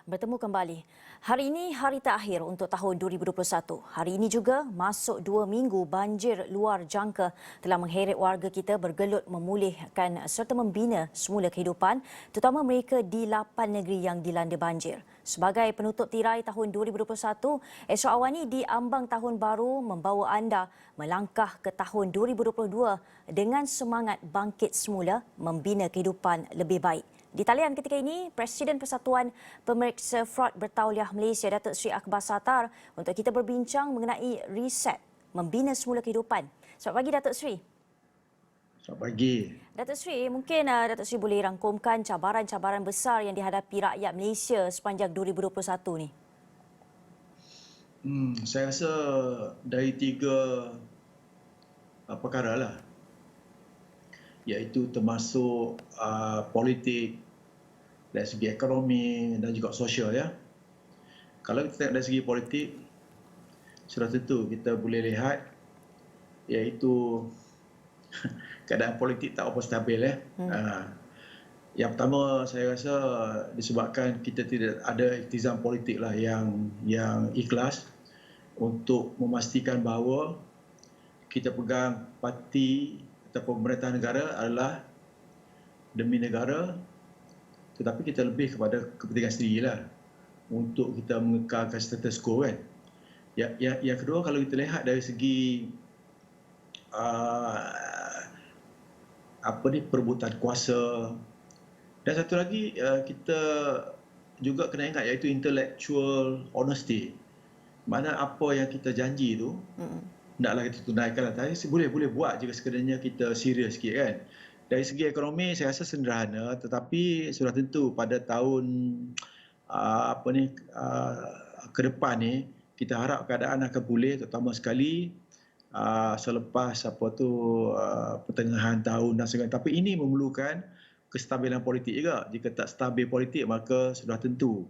Bertemu kembali. Hari ini hari terakhir untuk tahun 2021. Hari ini juga masuk 2 minggu banjir luar jangka telah mengheret warga kita bergelut memulihkan serta membina semula kehidupan, terutama mereka di 8 negeri yang dilanda banjir. Sebagai penutup tirai tahun 2021, Esok Awani di ambang tahun baru membawa anda melangkah ke tahun 2022 dengan semangat bangkit semula membina kehidupan lebih baik. Di talian ketika ini, Presiden Persatuan Pemeriksa Fraud Bertauliah Malaysia, Datuk Seri Akbar Sattar, untuk kita berbincang mengenai reset membina semula kehidupan. Selamat pagi, Datuk Seri. Selamat pagi. Datuk Seri, mungkin Datuk Seri boleh rangkumkan cabaran-cabaran besar yang dihadapi rakyat Malaysia sepanjang 2021 ni. Saya rasa dari tiga perkara lah, iaitu termasuk politik, dari segi ekonomi dan juga sosial ya. Kalau kita tengok dari segi politik, sudah tentu kita boleh lihat iaitu keadaan politik tak apa stabil ya. Yang pertama saya rasa disebabkan kita tidak ada iktizam politik lah yang ikhlas untuk memastikan bahawa kita pegang parti ataupun pemerintah negara adalah demi negara, tetapi kita lebih kepada kepentingan sendirilah untuk kita mengekalkan status quo kan. Yang kedua, kalau kita lihat dari segi perebutan kuasa, dan satu lagi kita juga kena ingat iaitu intellectual honesty. Mana apa yang kita janji tu naklah kita tunaikan lah. Tapi boleh buat jika sekiranya kita serius sikit kan. Dari segi ekonomi saya rasa sederhana, tetapi sudah tentu pada tahun ke depan ni kita harap keadaan akan pulih, terutama sekali selepas pertengahan tahun dan sebagainya. Tapi ini memerlukan kestabilan politik juga. Jika tak stabil politik, maka sudah tentu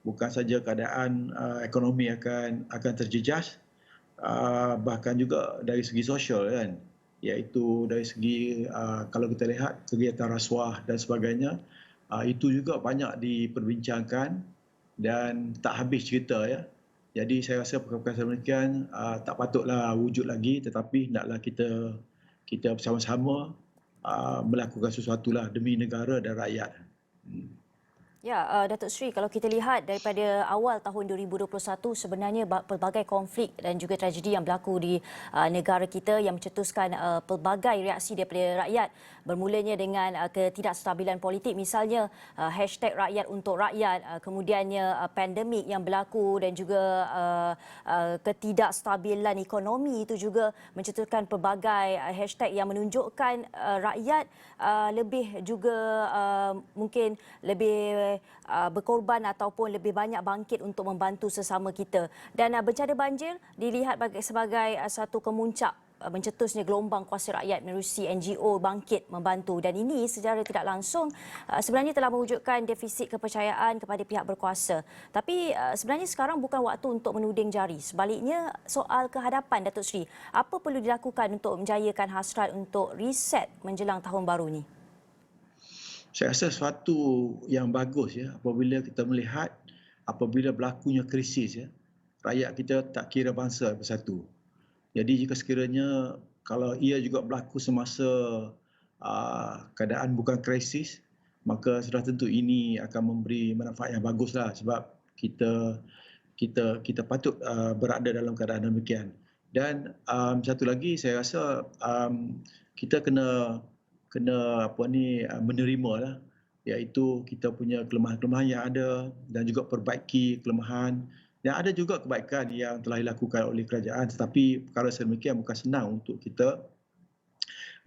bukan saja keadaan ekonomi akan terjejas, bahkan juga dari segi sosial kan, iaitu dari segi kalau kita lihat kegiatan rasuah dan sebagainya, itu juga banyak diperbincangkan dan tak habis cerita ya. Jadi saya rasa perkara-perkara demikian tak patutlah wujud lagi, tetapi hendaklah kita bersama-sama melakukan sesuatu lah demi negara dan rakyat. Ya, Datuk Seri, kalau kita lihat daripada awal tahun 2021, sebenarnya pelbagai konflik dan juga tragedi yang berlaku di negara kita yang mencetuskan pelbagai reaksi daripada rakyat. Bermulanya dengan ketidakstabilan politik, misalnya hashtag rakyat untuk rakyat, kemudiannya pandemik yang berlaku dan juga ketidakstabilan ekonomi itu juga mencetuskan pelbagai hashtag yang menunjukkan rakyat lebih juga mungkin lebih berkorban ataupun lebih banyak bangkit untuk membantu sesama kita. Dan bencana banjir dilihat sebagai satu kemuncak mencetusnya gelombang kuasa rakyat menerusi NGO bangkit membantu, dan ini secara tidak langsung sebenarnya telah mewujudkan defisit kepercayaan kepada pihak berkuasa. Tapi sebenarnya sekarang bukan waktu untuk menuding jari. Sebaliknya, soal kehadapan, Datuk Seri, apa perlu dilakukan untuk menjayakan hasrat untuk reset menjelang tahun baru ni? Saya rasa sesuatu yang bagus ya apabila kita melihat apabila berlakunya krisis ya, rakyat kita tak kira bangsa bersatu. Jadi jika sekiranya kalau ia juga berlaku semasa keadaan bukan krisis, maka sudah tentu ini akan memberi manfaat yang baguslah, sebab kita patut berada dalam keadaan demikian. Dan satu lagi saya rasa kita kena menerima lah, iaitu kita punya kelemahan-kelemahan yang ada dan juga perbaiki kelemahan. Dan ada juga kebaikan yang telah dilakukan oleh kerajaan, tetapi perkara sedemikian bukan senang untuk kita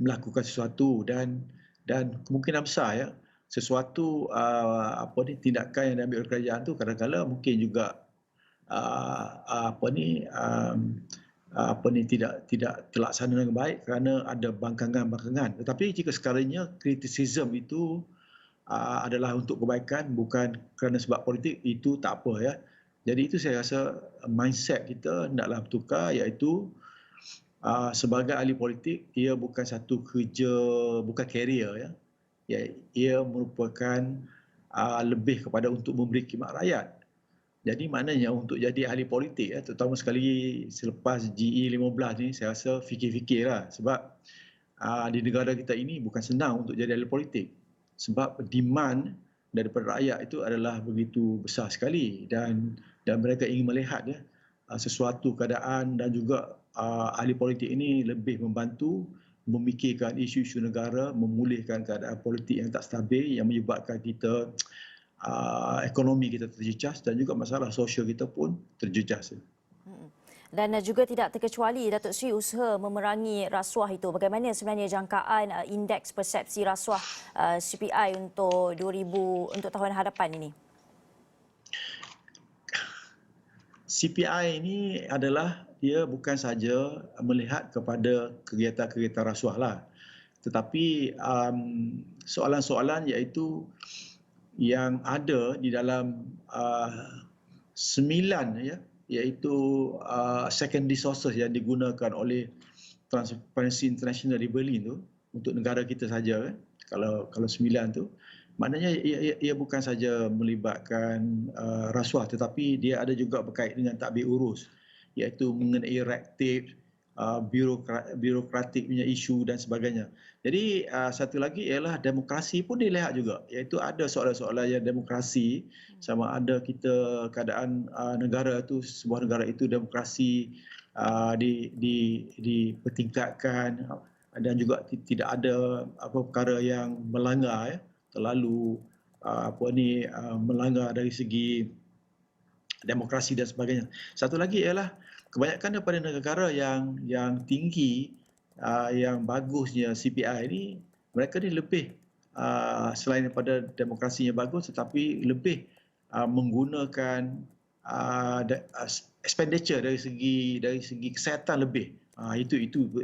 melakukan sesuatu, dan kemungkinan besar ya sesuatu tindakan yang diambil oleh kerajaan tu kadang-kadang mungkin juga tidak terlaksana dengan baik kerana ada bangkangan-bangkangan. Tetapi jika sekiranya kritisisme itu adalah untuk kebaikan, bukan kerana sebab politik, itu tak apa ya. Jadi itu saya rasa mindset kita hendaklah bertukar, iaitu sebagai ahli politik, ia bukan satu kerja, bukan karier ya. Ia merupakan lebih kepada untuk memberi khidmat rakyat. Jadi maknanya untuk jadi ahli politik, terutama sekali selepas GE15 ni, saya rasa fikir-fikirlah. Sebab di negara kita ini bukan senang untuk jadi ahli politik. Sebab demand daripada rakyat itu adalah begitu besar sekali dan mereka ingin melihat sesuatu keadaan dan juga ahli politik ini lebih membantu memikirkan isu-isu negara, memulihkan keadaan politik yang tak stabil yang menyebabkan kita ekonomi kita terjejas dan juga masalah sosial kita pun terjejas. Dan juga tidak terkecuali Datuk Seri usaha memerangi rasuah itu. Bagaimana sebenarnya jangkaan indeks persepsi rasuah CPI untuk tahun hadapan ini? CPI ini adalah dia bukan saja melihat kepada kegiatan-kegiatan rasuah lah, tetapi soalan-soalan iaitu yang ada di dalam 9 iaitu secondary sources yang digunakan oleh Transparency International di Berlin tu untuk negara kita saja kalau 9 tu maknanya ia bukan saja melibatkan rasuah tetapi dia ada juga berkait dengan tadbir urus iaitu mengenai red tape, birokratik punya isu dan sebagainya. Jadi satu lagi ialah demokrasi pun dilihat juga iaitu ada soalan-soalan yang demokrasi sama ada kita keadaan negara itu sebuah negara itu demokrasi dipertingkatkan dan juga tidak ada perkara yang melanggar terlalu melanggar dari segi demokrasi dan sebagainya. Satu lagi ialah kebanyakan daripada negara yang tinggi yang bagusnya CPI ini mereka ni lebih selain daripada demokrasinya bagus tetapi lebih menggunakan expenditure dari segi kesihatan lebih.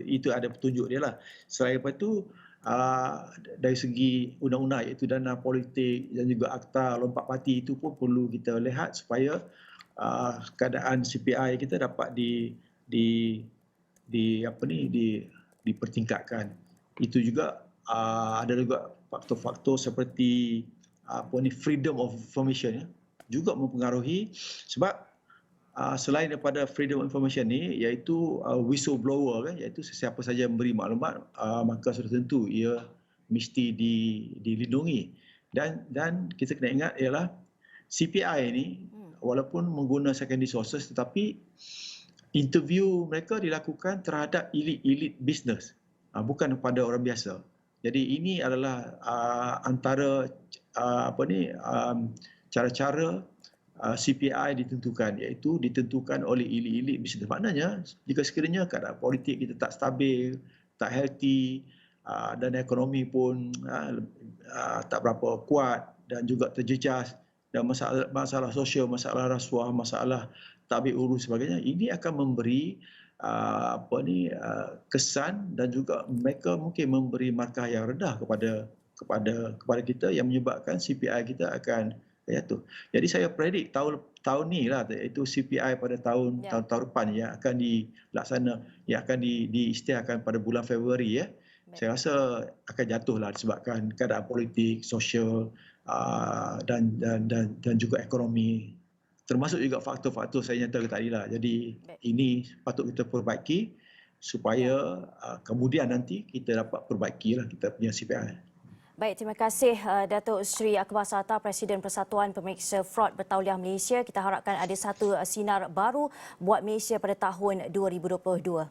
Itu ada petunjuk dia lah. Selain daripada itu dari segi undang-undang iaitu dana politik dan juga akta lompat parti itu pun perlu kita lihat supaya keadaan CPI kita dapat dipertingkatkan. Itu juga ada juga faktor-faktor seperti freedom of information juga mempengaruhi sebab selain daripada freedom of information ni iaitu whistleblower iaitu sesiapa saja yang memberi maklumat maka sudah tentu ia mesti dilindungi dan kita kena ingat ialah CPI ni walaupun menggunakan secondary sources tetapi interview mereka dilakukan terhadap elit business bukan kepada orang biasa. Jadi ini adalah antara cara-cara CPI ditentukan iaitu ditentukan oleh elit bisnes. Maknanya jika sekiranya keadaan politik kita tak stabil, tak healthy dan ekonomi pun tak berapa kuat dan juga terjejas dan masalah sosial, masalah rasuah, masalah tadbir urus sebagainya, ini akan memberi kesan dan juga mereka mungkin memberi markah yang rendah kepada kita yang menyebabkan CPI kita akan jatuh. Jadi saya predik tahun ni lah iaitu CPI pada tahun depan yang akan dilaksana yang akan diisytiharkan pada bulan Februari Saya rasa akan jatuhlah disebabkan keadaan politik, sosial dan juga ekonomi. Termasuk juga faktor-faktor saya nyatakan tadi lah. Jadi ini patut kita perbaiki supaya kemudian nanti kita dapat perbaikilah kita punya CPI. Baik, terima kasih Datuk Seri Akbar Sata, Presiden Persatuan Pemeriksa Fraud Bertauliah Malaysia. Kita harapkan ada satu sinar baru buat Malaysia pada tahun 2022.